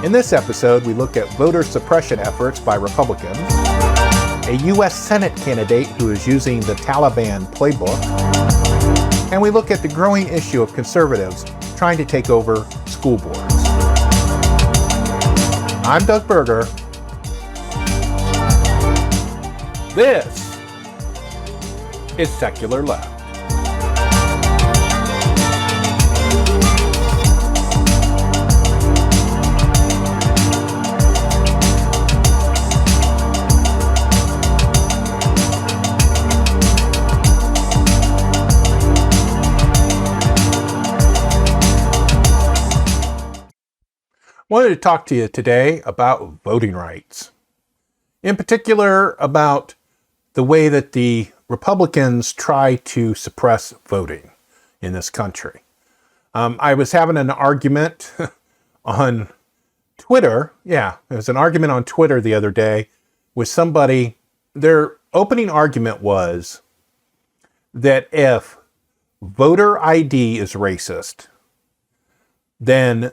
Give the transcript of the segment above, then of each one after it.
In this episode, we look at voter suppression efforts by Republicans, a US Senate candidate who is using the Taliban playbook, and we look at the growing issue of conservatives trying to take over school boards. I'm Doug Berger. This is Secular Left. I wanted to talk to you today about voting rights. In particular, about the way that the Republicans try to suppress voting in this country. I was having an argument on Twitter. Yeah, there was an argument on Twitter the other day with somebody. Their opening argument was that if voter ID is racist, then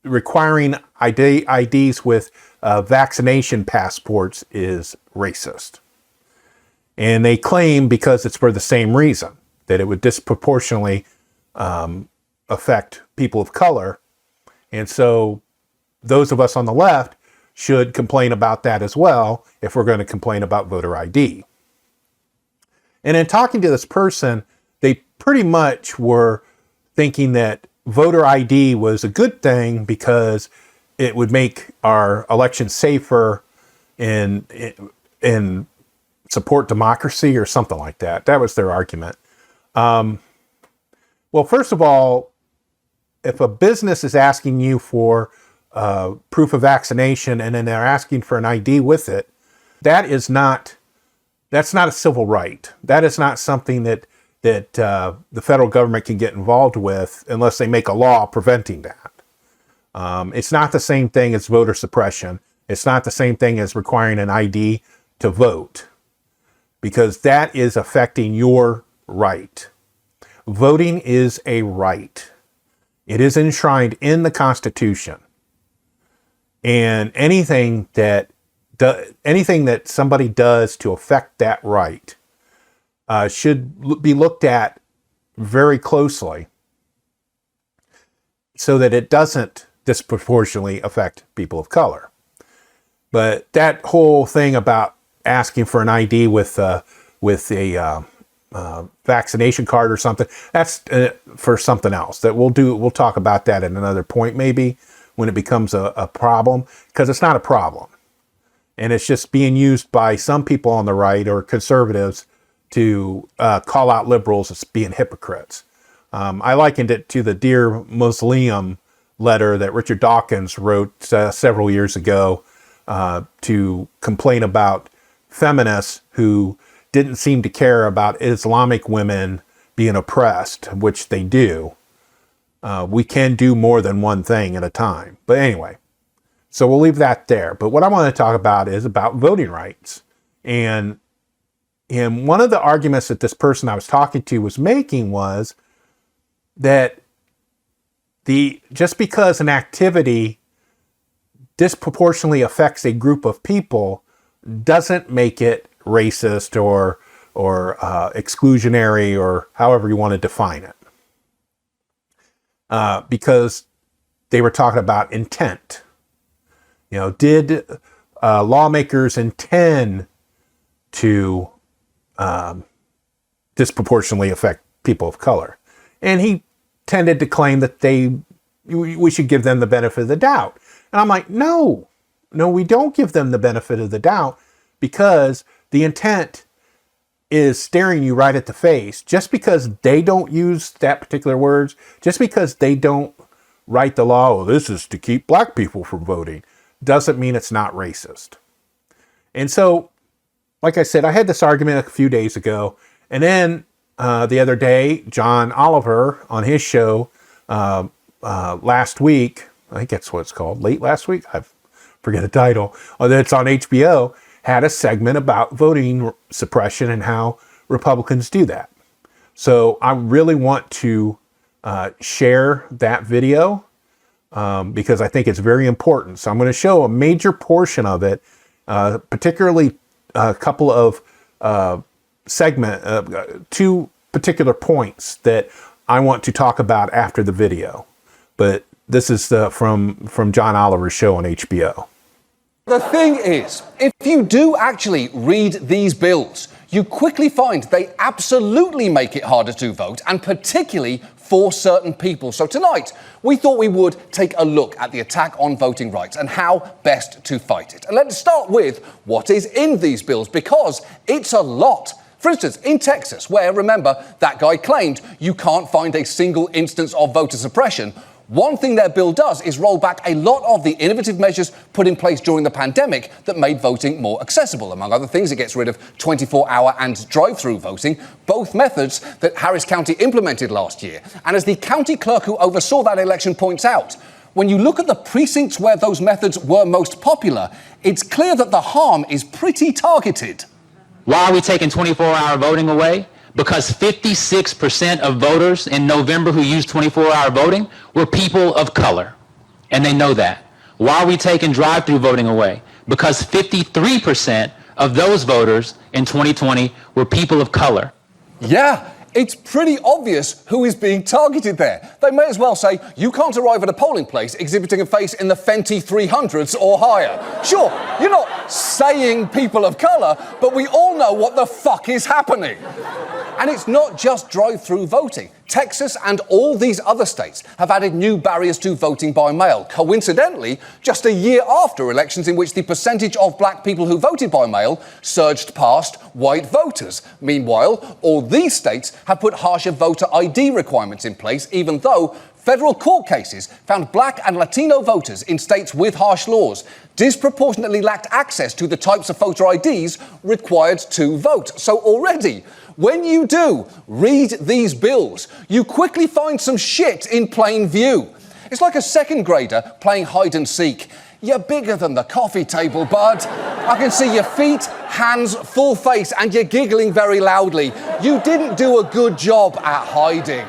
requiring IDs with vaccination passports is racist. And they claim because it's for the same reason, that it would disproportionately affect people of color. And so those of us on the left should complain about that as well if we're going to complain about voter ID. And in talking to this person, they pretty much were thinking that voter ID was a good thing because it would make our election safer and support democracy or something like that. That was their argument. Well, first of all, if a business is asking you for proof of vaccination and then they're asking for an ID with it, that's not a civil right. That is not something that the federal government can get involved with unless they make a law preventing that. It's not the same thing as voter suppression. It's not the same thing as requiring an ID to vote, because that is affecting your right. Voting is a right. It is enshrined in the Constitution. And anything that somebody does to affect that right should be looked at very closely so that it doesn't disproportionately affect people of color. But that whole thing about asking for an ID with a vaccination card or something, that's for something else. That we'll talk about that at another point maybe when it becomes a problem, because it's not a problem. And it's just being used by some people on the right or conservatives to call out liberals as being hypocrites. I likened it to the Dear Muslim letter that Richard Dawkins wrote several years ago to complain about feminists who didn't seem to care about Islamic women being oppressed, which they do. We can do more than one thing at a time. But anyway, so we'll leave that there. But what I want to talk about is about voting rights. And one of the arguments that this person I was talking to was making was that just because an activity disproportionately affects a group of people doesn't make it racist or exclusionary or however you want to define it. Because they were talking about intent. You know, did lawmakers intend to disproportionately affect people of color? And he tended to claim that we should give them the benefit of the doubt. And I'm like, no, we don't give them the benefit of the doubt, because the intent is staring you right at the face. Just because they don't use that particular words, just because they don't write the law, this is to keep black people from voting, doesn't mean it's not racist. And so, like I said, I had this argument a few days ago, and then the other day, John Oliver on his show last week, I think that's what it's called, late last week, I forget the title, that's on HBO, had a segment about voting suppression and how Republicans do that. So I really want to share that video because I think it's very important. So I'm going to show a major portion of it, particularly a couple of two particular points that I want to talk about after the video. But this is from John Oliver's show on HBO. The thing is, if you do actually read these bills, you quickly find they absolutely make it harder to vote, and particularly for certain people. So tonight, we thought we would take a look at the attack on voting rights and how best to fight it. And let's start with what is in these bills, because it's a lot. For instance, in Texas, where, remember, that guy claimed you can't find a single instance of voter suppression, one thing their bill does is roll back a lot of the innovative measures put in place during the pandemic that made voting more accessible. Among other things, it gets rid of 24-hour and drive-through voting, both methods that Harris County implemented last year. And as the county clerk who oversaw that election points out, when you look at the precincts where those methods were most popular, it's clear that the harm is pretty targeted. Why are we taking 24-hour voting away? Because 56% of voters in November who used 24-hour voting were people of color, and they know that. Why are we taking drive-through voting away? Because 53% of those voters in 2020 were people of color. Yeah, it's pretty obvious who is being targeted there. They may as well say, you can't arrive at a polling place exhibiting a face in the Fenty 300s or higher. Sure, you're not saying people of colour, but we all know what the fuck is happening. And it's not just drive-through voting. Texas and all these other states have added new barriers to voting by mail, coincidentally, just a year after elections in which the percentage of black people who voted by mail surged past white voters. Meanwhile, all these states have put harsher voter ID requirements in place, even though federal court cases found black and Latino voters in states with harsh laws disproportionately lacked access to the types of photo IDs required to vote. So already, when you do read these bills, you quickly find some shit in plain view. It's like a second grader playing hide and seek. You're bigger than the coffee table, bud. I can see your feet, hands, full face, and you're giggling very loudly. You didn't do a good job at hiding.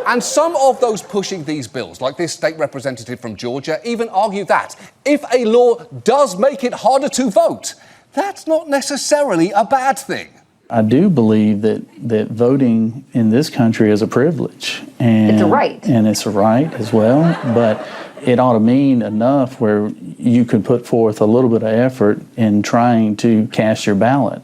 And some of those pushing these bills, like this state representative from Georgia, even argue that if a law does make it harder to vote, that's not necessarily a bad thing. I do believe that voting in this country is a privilege. And it's a right. And it's a right as well, but it ought to mean enough where you could put forth a little bit of effort in trying to cast your ballot.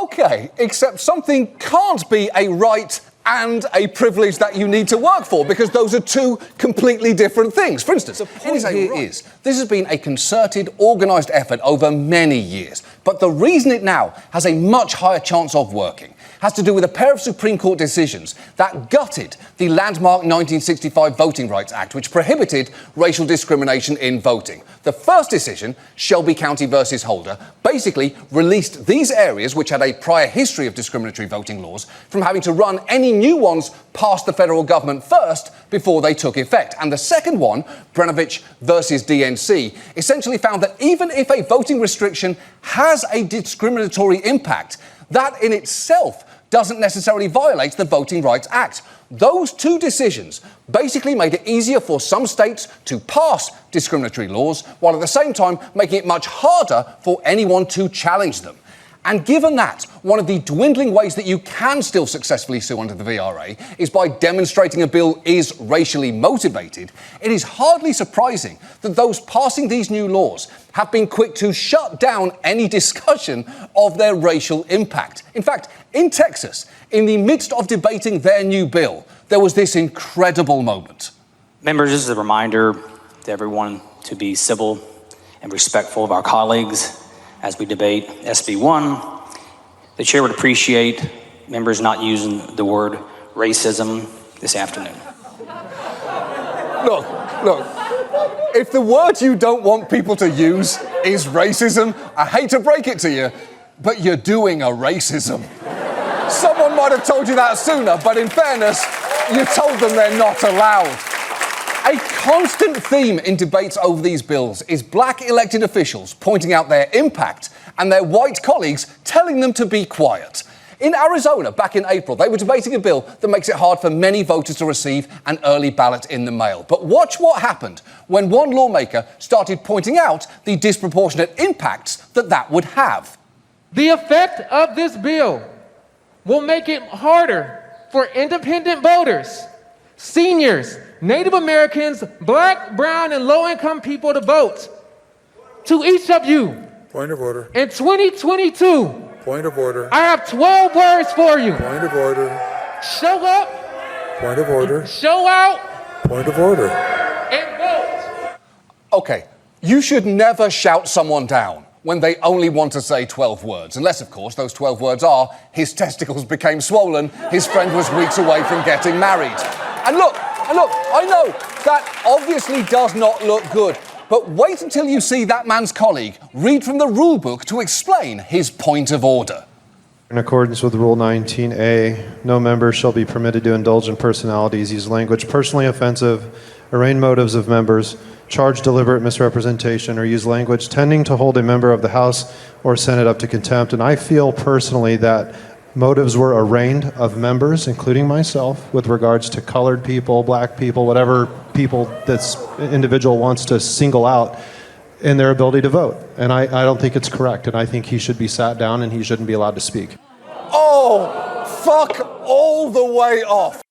Okay, except something can't be a right and a privilege that you need to work for, because those are two completely different things. For instance, the point here is, this has been a concerted, organised effort over many years, but the reason it now has a much higher chance of working has to do with a pair of Supreme Court decisions that gutted the landmark 1965 Voting Rights Act, which prohibited racial discrimination in voting. The first decision, Shelby County versus Holder, basically released these areas, which had a prior history of discriminatory voting laws, from having to run any new ones past the federal government first before they took effect. And the second one, Brenovich versus DNC, essentially found that even if a voting restriction has a discriminatory impact, that in itself doesn't necessarily violate the Voting Rights Act. Those two decisions basically made it easier for some states to pass discriminatory laws, while at the same time making it much harder for anyone to challenge them. And given that one of the dwindling ways that you can still successfully sue under the VRA is by demonstrating a bill is racially motivated, it is hardly surprising that those passing these new laws have been quick to shut down any discussion of their racial impact. In fact, in Texas, in the midst of debating their new bill, there was this incredible moment. Members, this is a reminder to everyone to be civil and respectful of our colleagues as we debate SB 1. The chair would appreciate members not using the word racism this afternoon. Look, if the word you don't want people to use is racism, I hate to break it to you, but you're doing a racism. Someone might have told you that sooner, but in fairness, you told them they're not allowed. A constant theme in debates over these bills is black elected officials pointing out their impact and their white colleagues telling them to be quiet. In Arizona, back in April, they were debating a bill that makes it hard for many voters to receive an early ballot in the mail. But watch what happened when one lawmaker started pointing out the disproportionate impacts that would have. The effect of this bill will make it harder for independent voters, seniors, Native Americans, Black, brown, and low-income people to vote. To each of you, point of order. In 2022, Point of order. I have 12 words for you. Point of order. Show up. Point of order. Show out. Point of order. And vote. Okay, you should never shout someone down when they only want to say 12 words. Unless, of course, those 12 words are, his testicles became swollen, his friend was weeks away from getting married. And look, I know that obviously does not look good, but wait until you see that man's colleague read from the rule book to explain his point of order. In accordance with Rule 19A, no member shall be permitted to indulge in personalities, use language personally offensive, arraign motives of members, charge deliberate misrepresentation, or use language tending to hold a member of the House or Senate up to contempt. And I feel personally that motives were arraigned of members, including myself, with regards to colored people, black people, whatever people this individual wants to single out in their ability to vote. And I don't think it's correct. And I think he should be sat down and he shouldn't be allowed to speak. Oh, fuck all the way off.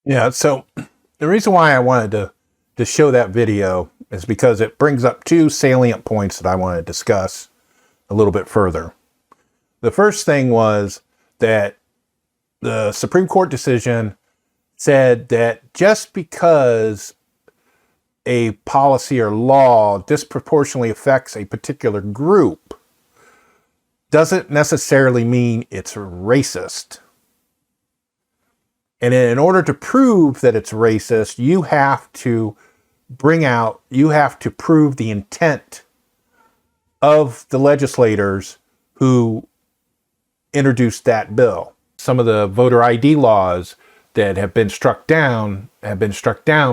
Yeah, so the reason why I wanted to show that video is because it brings up two salient points that I want to discuss a little bit further. The first thing was that the Supreme Court decision said that just because a policy or law disproportionately affects a particular group doesn't necessarily mean it's racist. And in order to prove that it's racist, you have to prove the intent of the legislators who introduced that bill. Some of the voter ID laws that have been struck down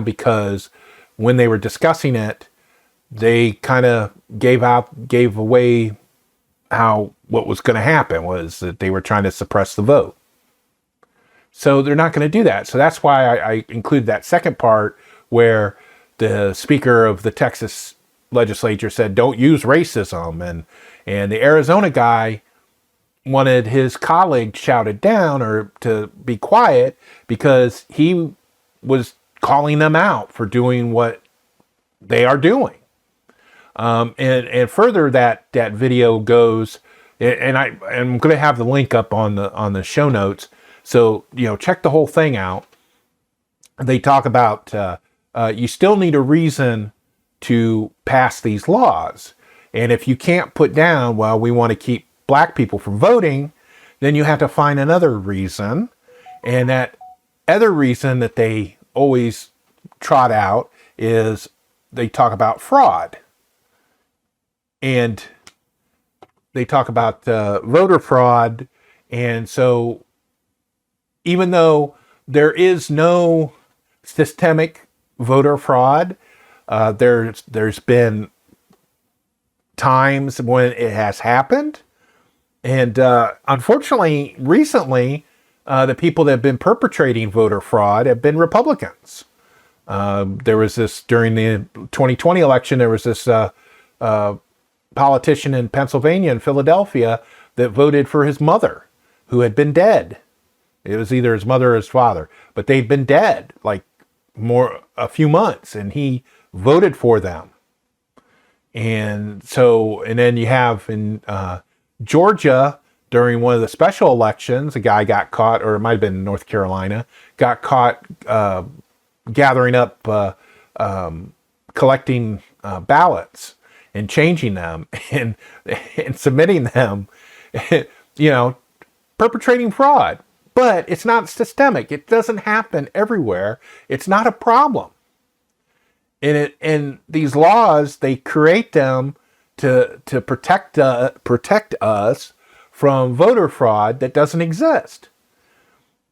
because when they were discussing it, they kind of gave away what was going to happen was that they were trying to suppress the vote. So they're not going to do that. So that's why I included that second part where the Speaker of the Texas legislature said, don't use racism. And the Arizona guy wanted his colleague shouted down or to be quiet because he was calling them out for doing what they are doing. And further, that video goes, and I'm going to have the link up on the show notes. So, check the whole thing out. They talk about you still need a reason to pass these laws. And if you can't put down, well, we want to keep black people from voting, then you have to find another reason. And that other reason that they always trot out is they talk about fraud. And they talk about voter fraud. And so even though there is no systemic voter fraud, there's been times when it has happened. And unfortunately, recently, the people that have been perpetrating voter fraud have been Republicans. There was this, during the 2020 election, there was this politician in Pennsylvania and Philadelphia that voted for his mother, who had been dead. It was either his mother or his father, but they'd been dead like a few months, and he voted for them. And then you have in Georgia, during one of the special elections, a guy got caught, or it might have been North Carolina, got caught gathering up, collecting ballots and changing them and submitting them, perpetrating fraud. But it's not systemic. It doesn't happen everywhere. It's not a problem. And these laws, they create them to protect us from voter fraud that doesn't exist.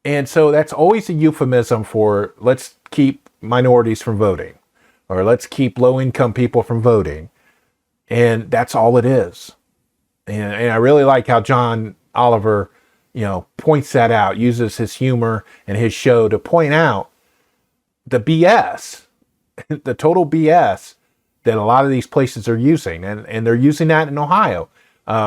And so that's always a euphemism for let's keep minorities from voting, or let's keep low-income people from voting. And that's all it is. And I really like how John Oliver points that out, uses his humor and his show to point out the BS, the total BS that a lot of these places are using. And they're using that in Ohio.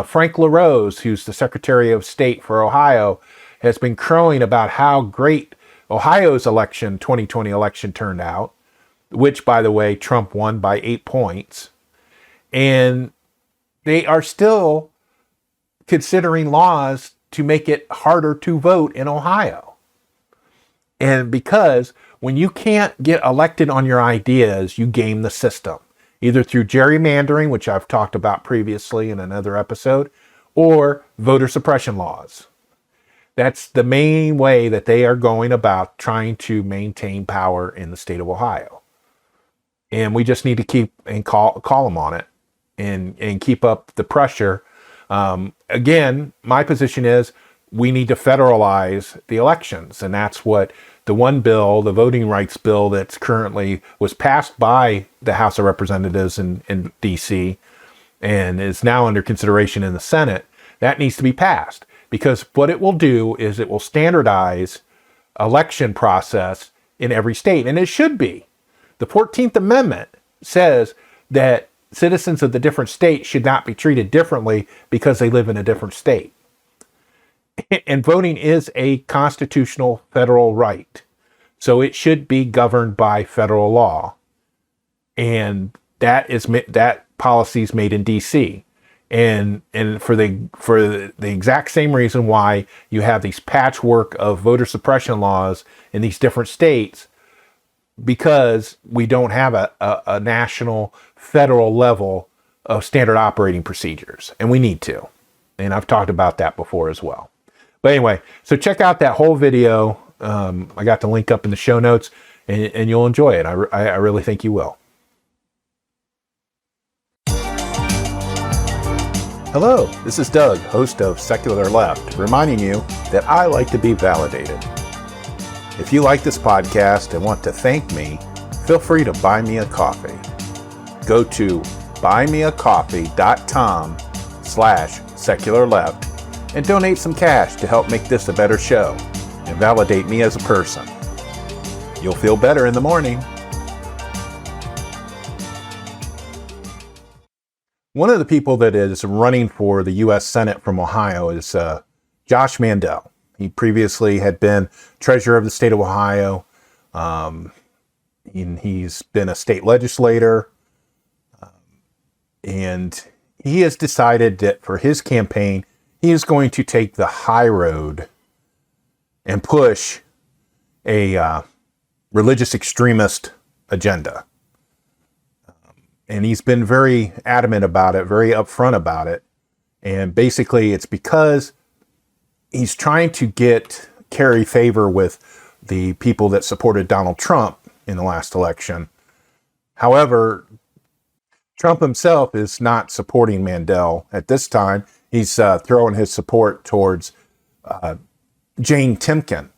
Frank LaRose, who's the Secretary of State for Ohio, has been crowing about how great Ohio's 2020 election turned out, which, by the way, Trump won by 8 points. And they are still considering laws to make it harder to vote in Ohio. And because when you can't get elected on your ideas, you game the system, either through gerrymandering, which I've talked about previously in another episode, or voter suppression laws. That's the main way that they are going about trying to maintain power in the state of Ohio. And we just need to keep and call them on it and keep up the pressure. Again, my position is we need to federalize the elections. And that's what the one bill, the voting rights bill that's currently was passed by the House of Representatives in DC and is now under consideration in the Senate, that needs to be passed. Because what it will do is it will standardize election process in every state. And it should be. The 14th Amendment says that citizens of the different states should not be treated differently because they live in a different state. And voting is a constitutional federal right. So it should be governed by federal law. And that policy is made in DC. And for the exact same reason why you have these patchwork of voter suppression laws in these different states, because we don't have a national federal level of standard operating procedures, and we need to. And I've talked about that before as well. But anyway, so check out that whole video. I got the link up in the show notes, and you'll enjoy it. I really think you will. Hello, this is Doug, host of Secular Left, reminding you that I like to be validated. If you like this podcast and want to thank me, feel free to buy me a coffee. Go to buymeacoffee.com/secularleft and donate some cash to help make this a better show and validate me as a person. You'll feel better in the morning. One of the people that is running for the US Senate from Ohio is Josh Mandel. He previously had been treasurer of the state of Ohio. He's been a state legislator. And he has decided that for his campaign, he is going to take the high road and push a religious extremist agenda. And he's been very adamant about it, very upfront about it. And basically it's because he's trying to carry favor with the people that supported Donald Trump in the last election. However, Trump himself is not supporting Mandel at this time. He's throwing his support towards Jane Timken.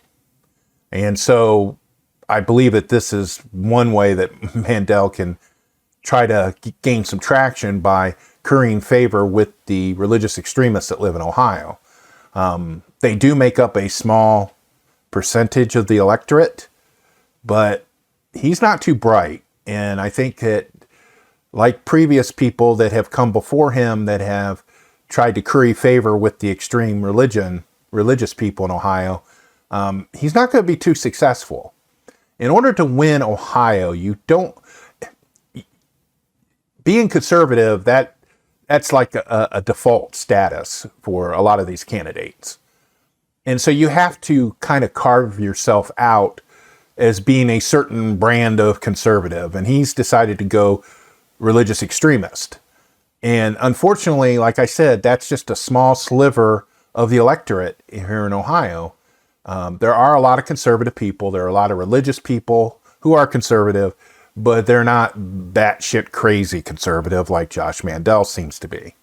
And so I believe that this is one way that Mandel can try to gain some traction by currying favor with the religious extremists that live in Ohio. They do make up a small percentage of the electorate, but he's not too bright. And I think that, like previous people that have come before him that have tried to curry favor with the extreme religious people in Ohio, he's not going to be too successful. In order to win Ohio, being conservative, that's like a default status for a lot of these candidates. And so you have to kind of carve yourself out as being a certain brand of conservative. And he's decided to go religious extremist. And unfortunately, like I said, that's just a small sliver of the electorate here in Ohio. There are a lot of conservative people. There are a lot of religious people who are conservative, but they're not batshit crazy conservative like Josh Mandel seems to be.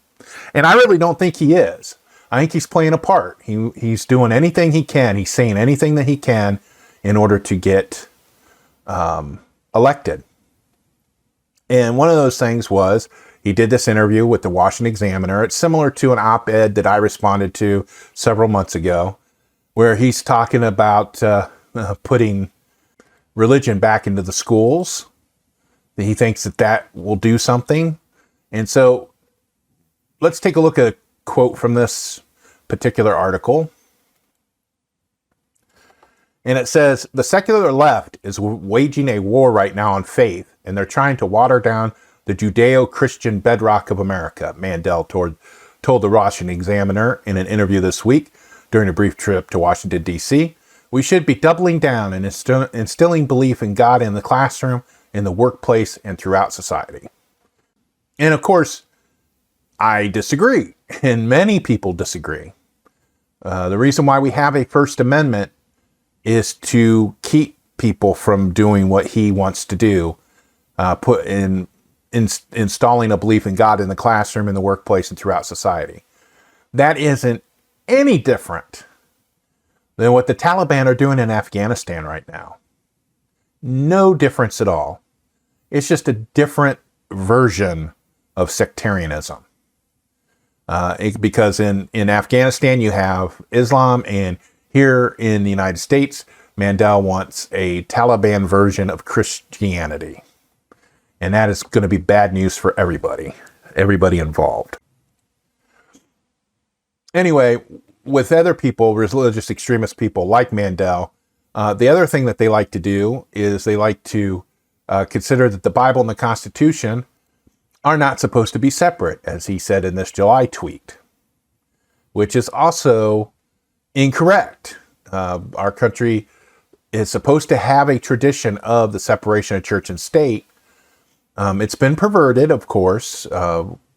And I really don't think he is. I think he's playing a part. He's doing anything he can. He's saying anything that he can in order to get elected. And one of those things was he did this interview with the Washington Examiner. It's similar to an op-ed that I responded to several months ago, where he's talking about putting religion back into the schools. He thinks that that will do something. And so let's take a look at a quote from this particular article. And it says, the secular left is waging a war right now on faith, and they're trying to water down the Judeo-Christian bedrock of America, Mandel told the Washington Examiner in an interview this week during a brief trip to Washington, D.C. We should be doubling down and instilling belief in God in the classroom, in the workplace, and throughout society. And of course, I disagree, and many people disagree. The reason why we have a First Amendment is to keep people from doing what he wants to do, installing a belief in God in the classroom, in the workplace, and throughout society. That isn't any different than what the Taliban are doing in Afghanistan right now. No difference at all. It's just a different version of sectarianism. Because in Afghanistan you have Islam, and here in the United States, Mandel wants a Taliban version of Christianity. And that is going to be bad news for everybody involved. Anyway, with other people, religious extremist people like Mandel, the other thing that they like to do is they like to consider that the Bible and the Constitution are not supposed to be separate, as he said in this July tweet, which is also incorrect. Our country is supposed to have a tradition of the separation of church and state. It's been perverted, of course,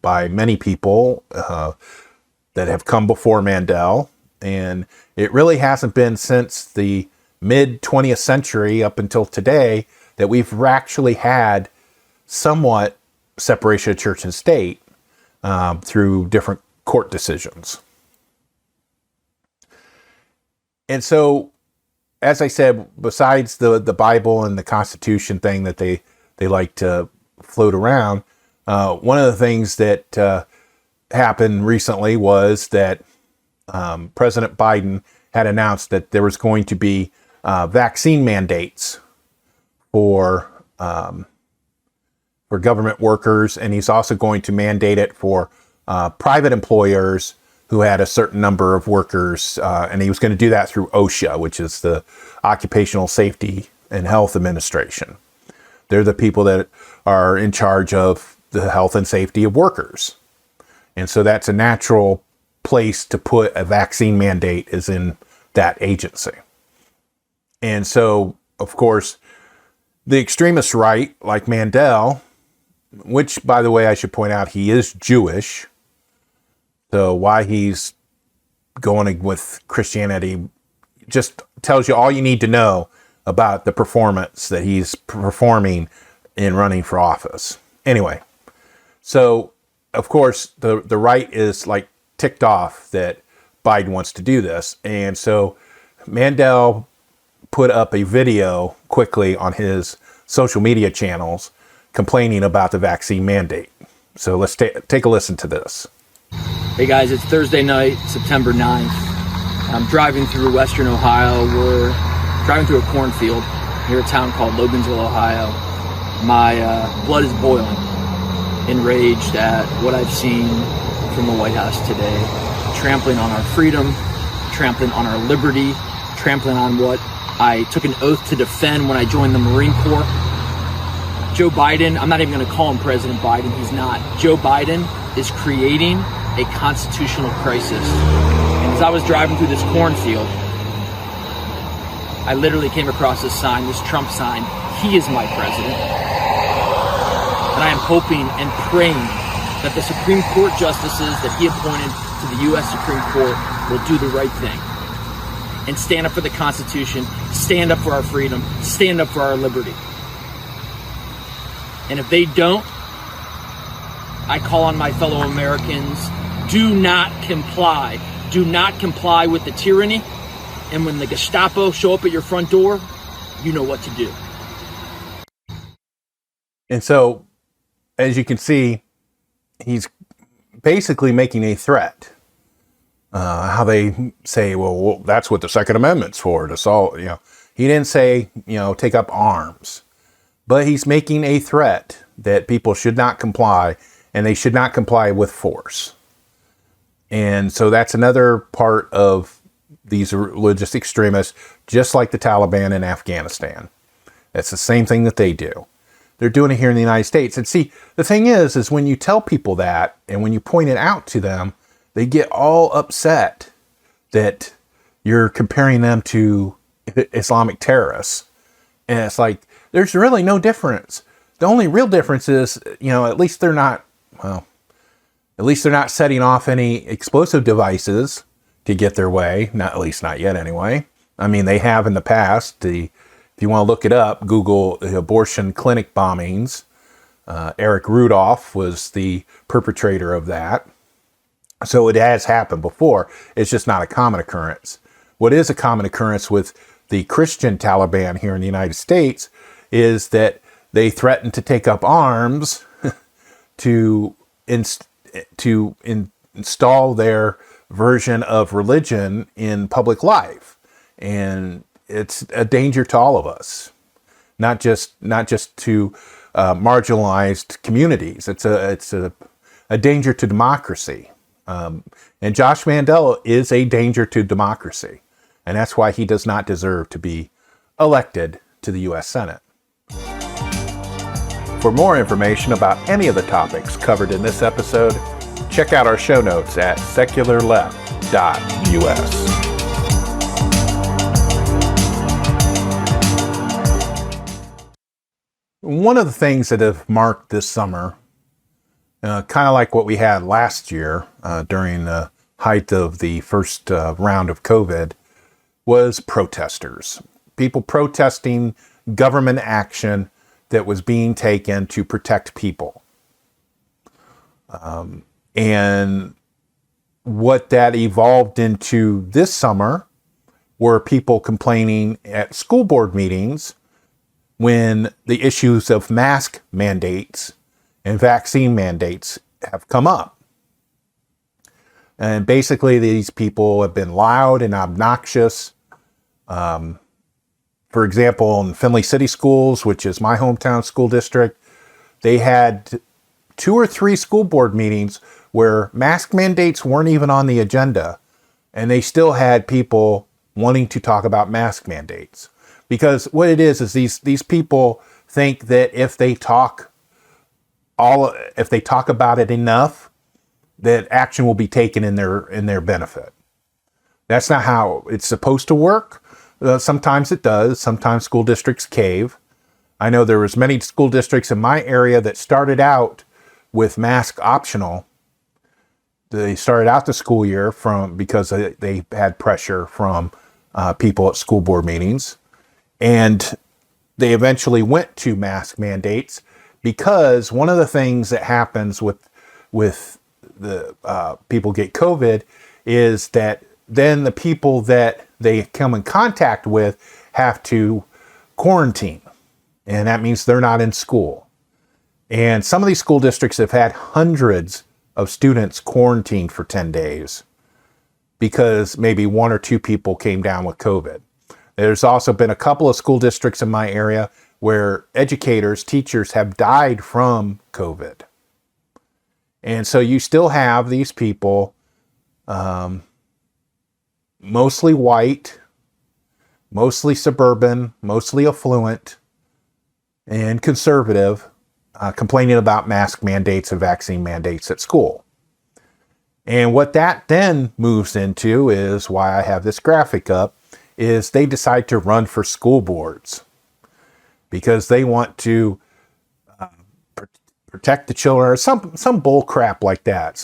by many people that have come before Mandel, and it really hasn't been since the mid-20th century up until today that we've actually had somewhat separation of church and state through different court decisions. And so, as I said, besides the Bible and the Constitution thing that they like to float around, one of the things that happened recently was that President Biden had announced that there was going to be vaccine mandates for government workers, and he's also going to mandate it for private employers who had a certain number of workers, and he was going to do that through OSHA, which is the Occupational Safety and Health Administration. They're the people that are in charge of the health and safety of workers. And so that's a natural place to put a vaccine mandate, is in that agency. And so, of course, the extremist right, like Mandel, which, by the way, I should point out, he is Jewish. So why he's going with Christianity just tells you all you need to know about the performance that he's performing in running for office. Anyway, so, of course, the right is like ticked off that Biden wants to do this. And so Mandel put up a video quickly on his social media channels complaining about the vaccine mandate. So let's take a listen to this. Hey guys, it's Thursday night, September 9th. I'm driving through western Ohio. We're driving through a cornfield near a town called Loganville, Ohio. My blood is boiling, enraged at what I've seen from the White House today. Trampling on our freedom, trampling on our liberty, trampling on what I took an oath to defend when I joined the Marine Corps. Joe Biden, I'm not even going to call him President Biden, he's not. Joe Biden is creating a constitutional crisis. And as I was driving through this cornfield, I literally came across this sign, this Trump sign, "He is my president." And I am hoping and praying that the Supreme Court justices that he appointed to the US Supreme Court will do the right thing and stand up for the Constitution, stand up for our freedom, stand up for our liberty. And if they don't, I call on my fellow Americans, do not comply. Do not comply with the tyranny. And when the Gestapo show up at your front door, you know what to do. And so, as you can see, he's basically making a threat. How they say, well, that's what the Second Amendment's for, to solve, He didn't say, take up arms. But he's making a threat that people should not comply, and they should not comply with force. And so that's another part of these religious extremists, just like the Taliban in Afghanistan. That's the same thing that they do. They're doing it here in the United States. And see, the thing is when you tell people that, and when you point it out to them, they get all upset that you're comparing them to Islamic terrorists. And it's like, there's really no difference. The only real difference is, at least they're not setting off any explosive devices to get their way. At least not yet anyway. I mean, they have in the past. If you want to look it up, Google the abortion clinic bombings. Eric Rudolph was the perpetrator of that. So it has happened before. It's just not a common occurrence. What is a common occurrence with the Christian Taliban here in the United States is that they threaten to take up arms to install their version of religion in public life. And it's a danger to all of us, not just to marginalized communities. It's a danger to democracy. And Josh Mandel is a danger to democracy. And that's why he does not deserve to be elected to the US Senate. For more information about any of the topics covered in this episode, check out our show notes at secularleft.us. One of the things that have marked this summer, kind of like what we had last year during the height of the first round of COVID, was protesters. People protesting government action that was being taken to protect people. And what that evolved into this summer were people complaining at school board meetings when the issues of mask mandates and vaccine mandates have come up. And basically these people have been loud and obnoxious. For example, in Findlay City Schools, which is my hometown school district, they had 2 or 3 school board meetings where mask mandates weren't even on the agenda, and they still had people wanting to talk about mask mandates. Because what it is these people think that if they talk about it enough, that action will be taken in their benefit. That's not how it's supposed to work. Sometimes it does. Sometimes school districts cave. I know there was many school districts in my area that started out with mask optional. They started out the school year because they had pressure from people at school board meetings. And they eventually went to mask mandates because one of the things that happens with the people get COVID is that then the people that they come in contact with have to quarantine. And that means they're not in school. And some of these school districts have had hundreds of students quarantined for 10 days because maybe 1 or 2 people came down with COVID. There's also been a couple of school districts in my area where teachers have died from COVID. And so you still have these people, mostly white, mostly suburban, mostly affluent, and conservative, complaining about mask mandates and vaccine mandates at school. And what that then moves into is why I have this graphic up, is they decide to run for school boards because they want to protect the children, some bull crap like that,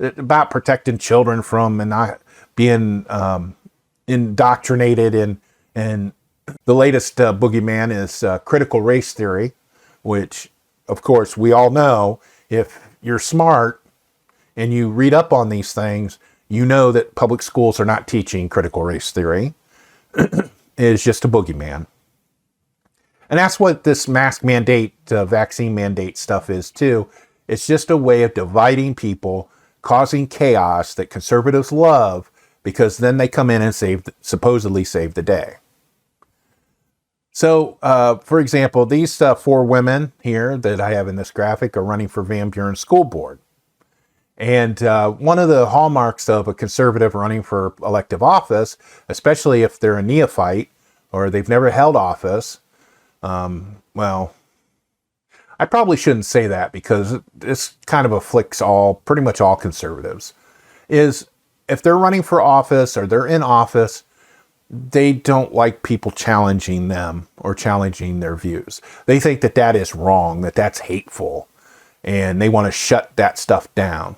about protecting children from and not being indoctrinated. And the latest boogeyman is critical race theory, which, of course, we all know if you're smart and you read up on these things, you know that public schools are not teaching critical race theory. It's just a boogeyman. And that's what this mask mandate, vaccine mandate stuff is too, It's just a way of dividing people, causing chaos that conservatives love, because then they come in and supposedly save the day. So, for example, these 4 women here that I have in this graphic are running for Van Buren School Board. And one of the hallmarks of a conservative running for elective office, especially if they're a neophyte or they've never held office, well, I probably shouldn't say that because this kind of afflicts pretty much all conservatives, is if they're running for office or they're in office, they don't like people challenging them or challenging their views. They think that that is wrong, that that's hateful, and they want to shut that stuff down.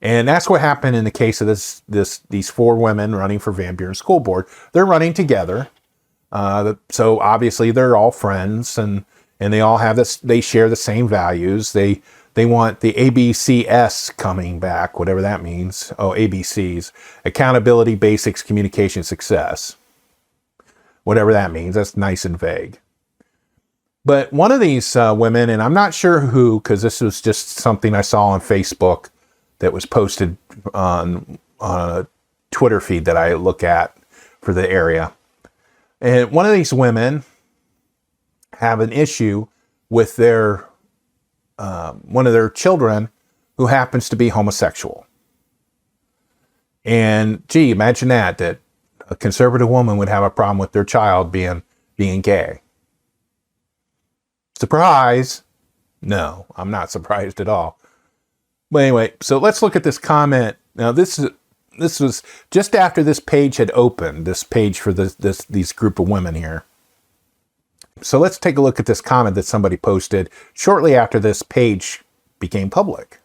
And that's what happened in the case of these 4 women running for Van Buren School Board. They're running together. So obviously they're all friends and they all have this, they share the same values. They want the ABCS coming back, whatever that means. Oh, ABCs, accountability, basics, communication, success. Whatever that means. That's nice and vague. But one of these women, and I'm not sure who, because this was just something I saw on Facebook that was posted on a Twitter feed that I look at for the area. And one of these women have an issue with one of their children who happens to be homosexual. And gee, imagine that a conservative woman would have a problem with their child being gay. Surprise! No, I'm not surprised at all. But anyway, so let's look at this comment. Now, this was just after this page had opened, this page for these group of women here. So let's take a look at this comment that somebody posted shortly after this page became public.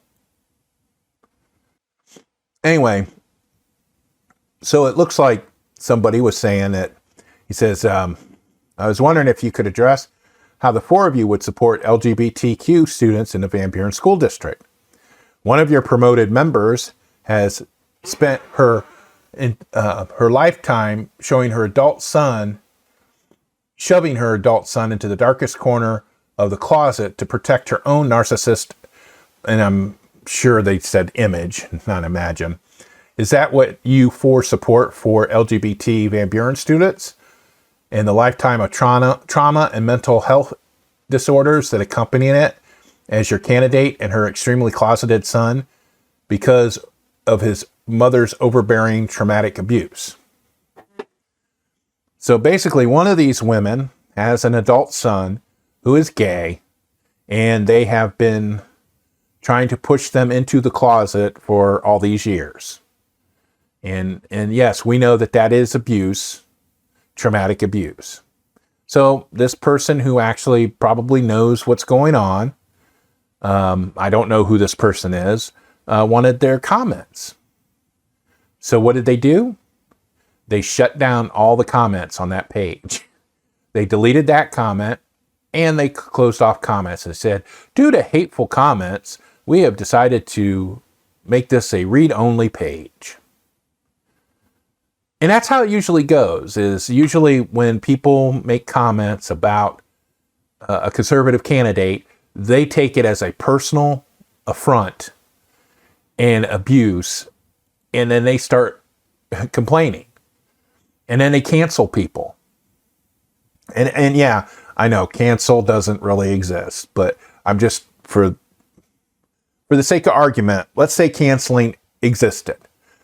Anyway, so it looks like somebody was saying that, he says, I was wondering if you could address how the 4 of you would support LGBTQ students in the Van Buren School District. One of your promoted members has spent her lifetime shoving her adult son into the darkest corner of the closet to protect her own narcissist, and I'm sure they said image, not imagine. Is that what you 4 support for LGBT Van Buren students and the lifetime of trauma and mental health disorders that accompany it as your candidate and her extremely closeted son because of his mother's overbearing traumatic abuse? So basically, one of these women has an adult son who is gay, and they have been trying to push them into the closet for all these years. And yes, we know that is abuse, traumatic abuse. So this person who actually probably knows what's going on, I don't know who this person is, wanted their comments. So what did they do? They shut down all the comments on that page. They deleted that comment and they closed off comments and said, due to hateful comments, we have decided to make this a read-only page. And that's how it usually goes, is usually when people make comments about a conservative candidate, they take it as a personal affront and abuse, and then they start complaining. And then they cancel people. And yeah, I know cancel doesn't really exist, but I'm just, for the sake of argument, let's say canceling existed.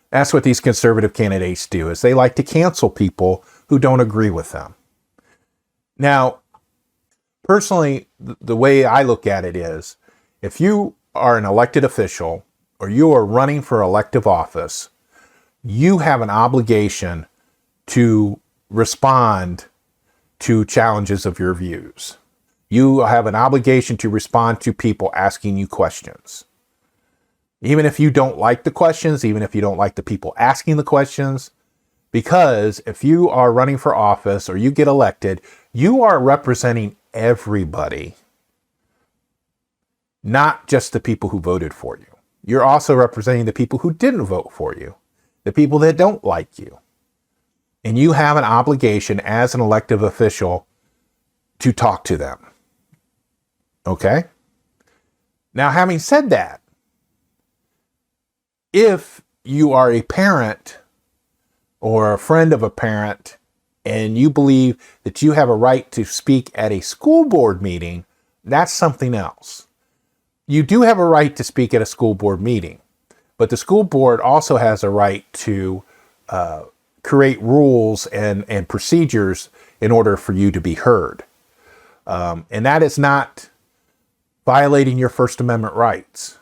That's what these conservative candidates do, is they like to cancel people who don't agree with them. Now, personally, the way I look at it is, if you are an elected official or you are running for elective office, you have an obligation to respond to challenges of your views. You have an obligation to respond to people asking you questions. Even if you don't like the questions, even if you don't like the people asking the questions, because if you are running for office or you get elected, you are representing everybody, not just the people who voted for you. You're also representing the people who didn't vote for you, the people that don't like you. And you have an obligation as an elective official to talk to them. Okay? Now, having said that, if you are a parent or a friend of a parent and you believe that you have a right to speak at a school board meeting, that's something else. You do have a right to speak at a school board meeting, but the school board also has a right to create rules and procedures in order for you to be heard. And that is not violating your First Amendment rights,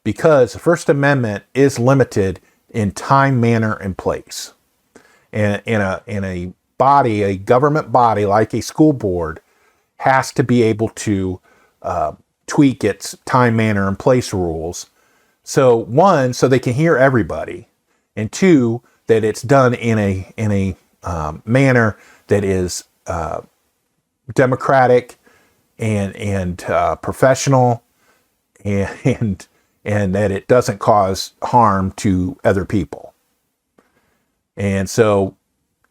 because the First Amendment is limited in time, manner, and place. And in a body, a government body like a school board, has to be able to tweak its time, manner, and place rules. So one, so they can hear everybody, and two, that it's done in a manner that is democratic and professional, and that it doesn't cause harm to other people. And so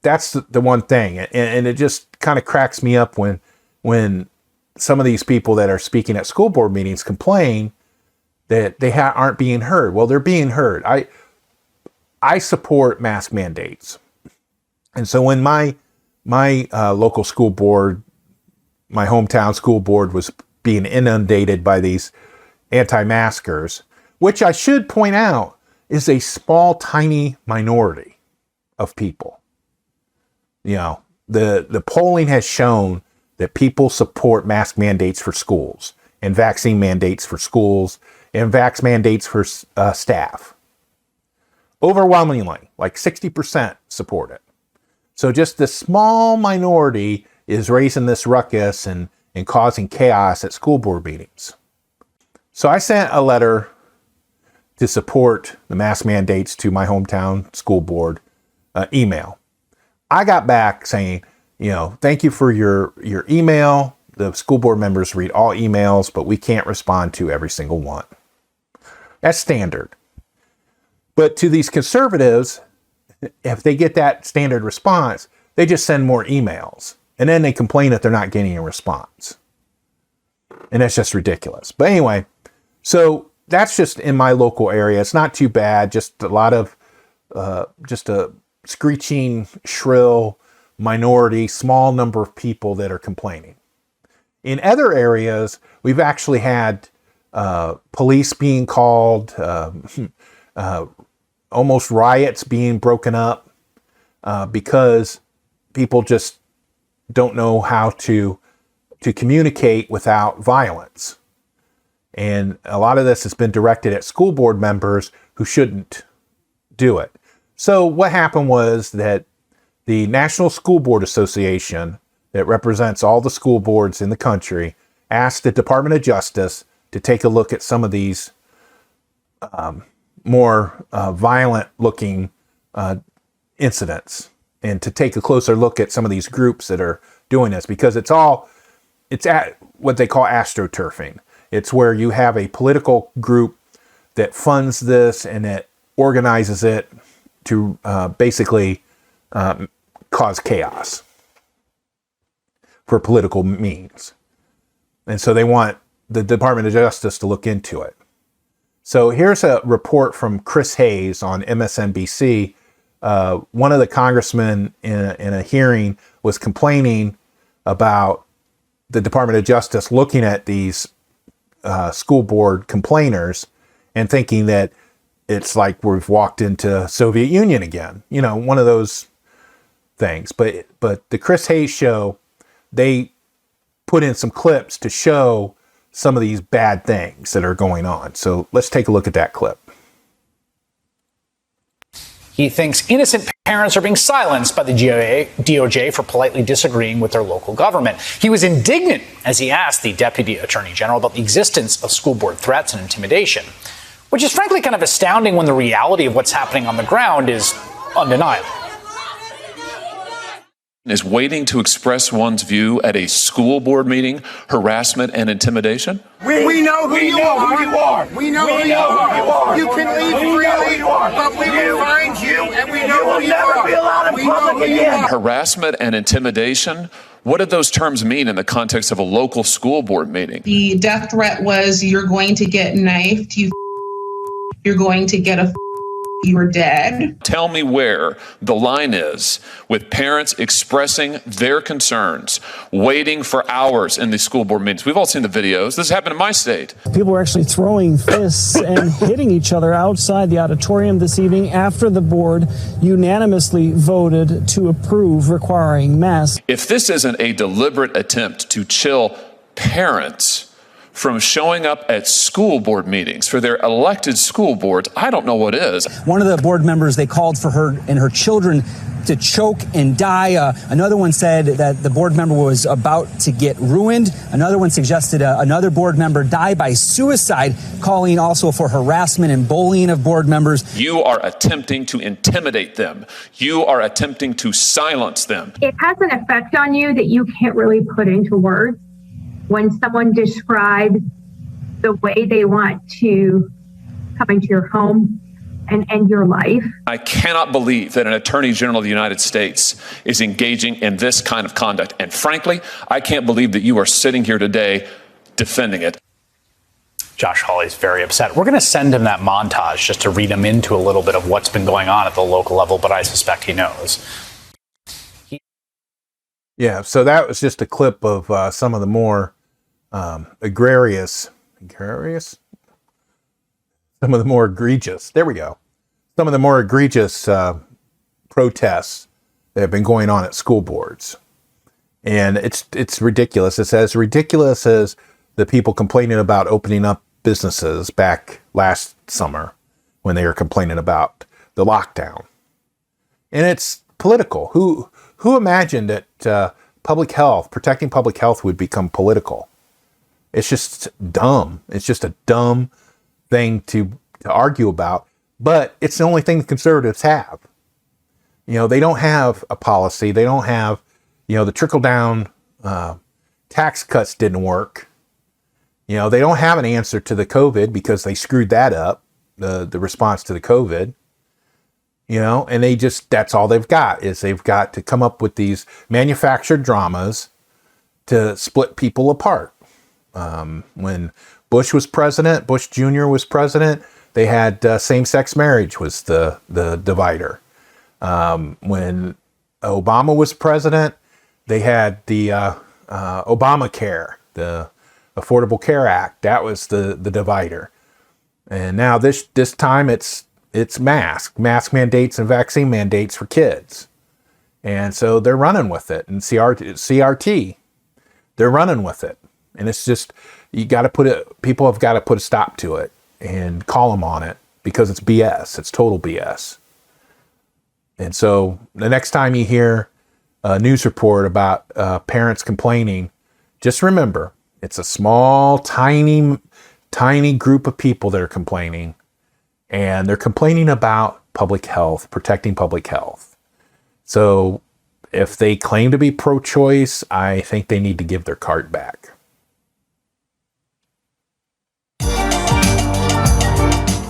that's the one thing, and it just kind of cracks me up when some of these people that are speaking at school board meetings complain that they aren't being heard. Well, they're being heard. I support mask mandates, and so when my local school board, my hometown school board, was being inundated by these anti-maskers, which I should point out is a small, tiny minority of people. The polling has shown that people support mask mandates for schools and vaccine mandates for schools and vax mandates for staff. Overwhelmingly, like 60% support it. So just this small minority is raising this ruckus and causing chaos at school board meetings. So I sent a letter to support the mask mandates to my hometown school board email. I got back saying, thank you for your email. The school board members read all emails, but we can't respond to every single one. That's standard. But to these conservatives, if they get that standard response, they just send more emails. And then they complain that they're not getting a response. And that's just ridiculous. But anyway, so that's just in my local area. It's not too bad. Just a lot of, just a screeching, shrill minority, small number of people that are complaining. In other areas, we've actually had police being called, almost riots being broken up because people just don't know how to communicate without violence. And a lot of this has been directed at school board members who shouldn't do it. So what happened was that the National School Board Association, that represents all the school boards in the country, asked the Department of Justice to take a look at some of these more violent-looking incidents, and to take a closer look at some of these groups that are doing this, because it's at what they call astroturfing. It's where you have a political group that funds this and that organizes it to basically cause chaos for political means. And so they want the Department of Justice to look into it. So here's a report from Chris Hayes on MSNBC. One of the congressmen in a hearing was complaining about the Department of Justice looking at these school board complainers and thinking that it's like we've walked into Soviet Union again. One of those things. But the Chris Hayes show, they put in some clips to show some of these bad things that are going on. So let's take a look at that clip. He thinks innocent parents are being silenced by the DOJ for politely disagreeing with their local government. He was indignant as he asked the Deputy Attorney General about the existence of school board threats and intimidation, which is frankly kind of astounding when the reality of what's happening on the ground is undeniable. Is waiting to express one's view at a school board meeting harassment and intimidation? We know who you are. We know who you are. You can leave freely, but we will find you, and we know who you are. We know who you are. Harassment and intimidation What did those terms mean in the context of a local school board meeting? The death threat was, you're going to get knifed, you're going to get you're dead. Tell me where the line is with parents expressing their concerns, waiting for hours in these school board meetings. We've all seen the videos. This happened in my state. People were actually throwing fists and hitting each other outside the auditorium this evening after the board unanimously voted to approve requiring masks. If this isn't a deliberate attempt to chill parents from showing up at school board meetings for their elected school boards, I don't know what is. One of the board members, they called for her and her children to choke and die. Another one said that the board member was about to get ruined. Another one suggested another board member die by suicide, calling also for harassment and bullying of board members. You are attempting to intimidate them. You are attempting to silence them. It has an effect on you that you can't really put into words. When someone describes the way they want to come into your home and end your life. I cannot believe that an attorney general of the United States is engaging in this kind of conduct. And frankly, I can't believe that you are sitting here today defending it. Josh Hawley's very upset. We're going to send him that montage just to read him into a little bit of what's been going on at the local level, but I suspect he knows. Yeah, so that was just a clip of some of the more some of the more egregious, there we go. Some of the more egregious protests that have been going on at school boards. And it's ridiculous. It's as ridiculous as the people complaining about opening up businesses back last summer when they were complaining about the lockdown. And it's political. Who imagined that public health, protecting public health would become political? It's just dumb. It's just a dumb thing to argue about, but it's the only thing the conservatives have. You know, they don't have a policy. They don't have, the trickle-down tax cuts didn't work. They don't have an answer to the COVID because they screwed that up, the response to the COVID. And that's all they've got is they've got to come up with these manufactured dramas to split people apart. When Bush was president, Bush Jr. was president, they had same-sex marriage was the divider. When Obama was president, they had the Obamacare, the Affordable Care Act. That was the divider. And now this time it's mask mandates and vaccine mandates for kids. And so they're running with it. And CRT, they're running with it. And it's just, people have got to put a stop to it and call them on it because it's BS. It's total BS. And so the next time you hear a news report about parents complaining, just remember, it's a small, tiny group of people that are complaining. And they're complaining about public health, protecting public health. So if they claim to be pro-choice, I think they need to give their cart back.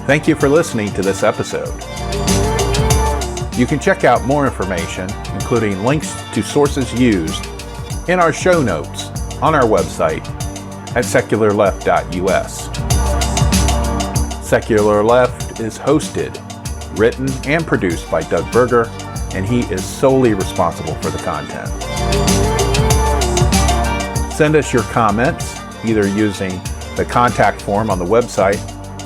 Thank you for listening to this episode. You can check out more information, including links to sources used, in our show notes on our website at secularleft.us. Secular Left is hosted, written, and produced by Doug Berger, and he is solely responsible for the content. Send us your comments, either using the contact form on the website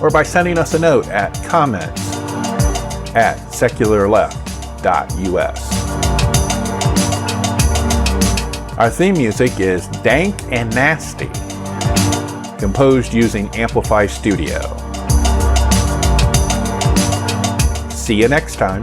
or by sending us a note at comments@secularleft.us. Our theme music is Dank and Nasty, composed using Amplify Studio. See you next time.